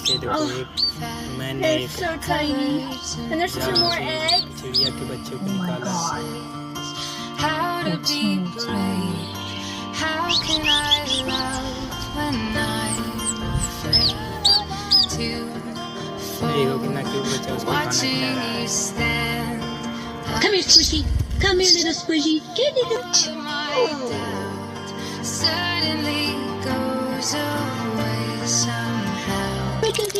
थे। देखो मैंने एक so tiny. And there's 2 more eggs. चिड़िया के बच्चे को निकाला। How to be brave? How can I love when I'm afraid to देखो कितना क्यूट बच्चा उसको खाना खिला watching रहा है। you stand? Come here, Squishy. Come here, little Squishy. Get it. My doubt suddenly goes away somehow. Make it,